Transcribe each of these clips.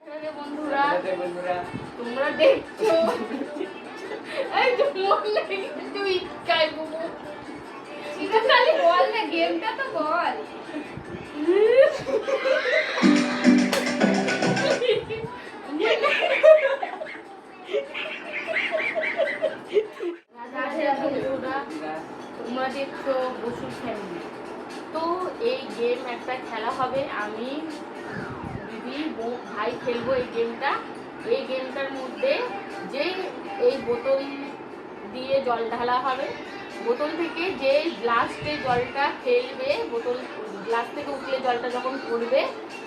বন্ধুরা তোমরা দেখছো এই যে মন লাগে তুই কাই বুবু এটা খালি বল না গেমটা তো বল তোমরা দেখছো বসুর ফ্যামিলি। তো এই গেম একটা খেলা হবে, আমি দিদি ভাই খেলবো এই গেমটা। এই গেমটার মধ্যে যে এই বোতল দিয়ে জল ঢালা হবে, বোতল থেকে যে গ্লাসে জলটা ফেলবে, বোতল গ্লাস থেকে উঠলে জলটা যখন পড়বে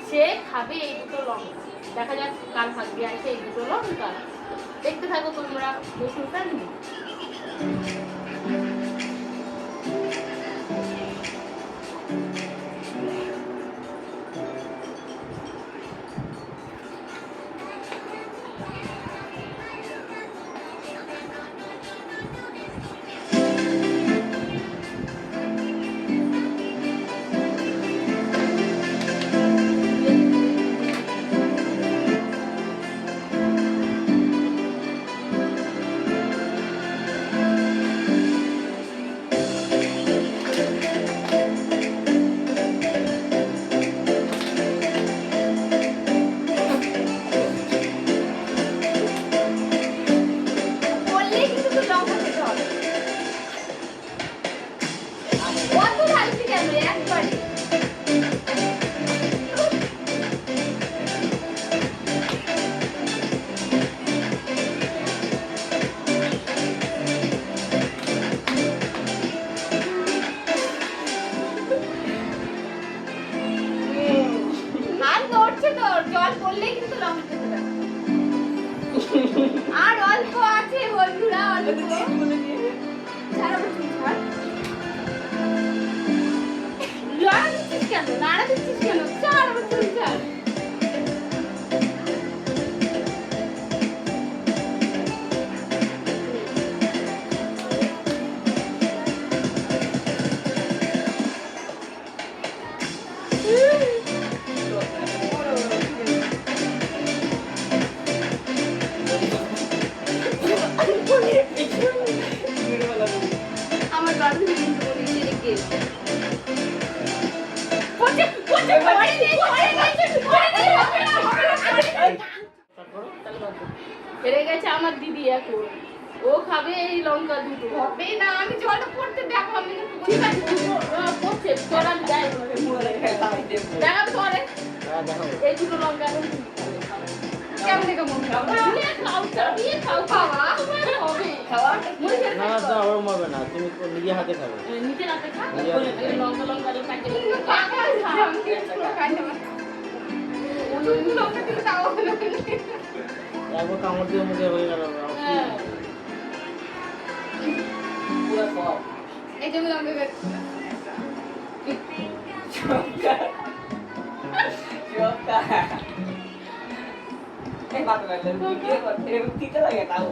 সে খাবে এই দুটো লঙ্কা। দেখা যাক কার ভাগ্যে আছে এই দুটো লঙ্কা। দেখতে থাকো তোমরা বসুর ফ্যামিলি। আর অল্প আছে বন্ধুরা, অল্প নাড়া দিচ্ছিস কেন? ছাড় বছর ছাড়। আমার বান্ধবী হেরে গেছে আমার দিদি। এখন ও খাবে এই লঙ্কা দুটো। হবে না, আমি জলটা পড়তে দেখো। আমি ঠিক আছে পড়ছে তোরা যাই দেখাবে তোরে এই দুটো লঙ্কা এখন কেমন দেখা মন খাও চাপিয়ে খাও খাওয়া হবে খাওয়া না না ওরকম হবে না, তুমি নিজে হাতে খাবে। নিজে হাতে খাও লঙ্কা লঙ্কা কাটে কাকা আমি খাই না তুমি লঙ্কা দিলে তাও হবে না একবার কামড় দিয়ে মুখে হয়ে গেল। পুরো সব এই যে লঙ্কা কাটছি চোখটা এই বাত না ভিডিও করতে এরকম দিতে লাগে তাও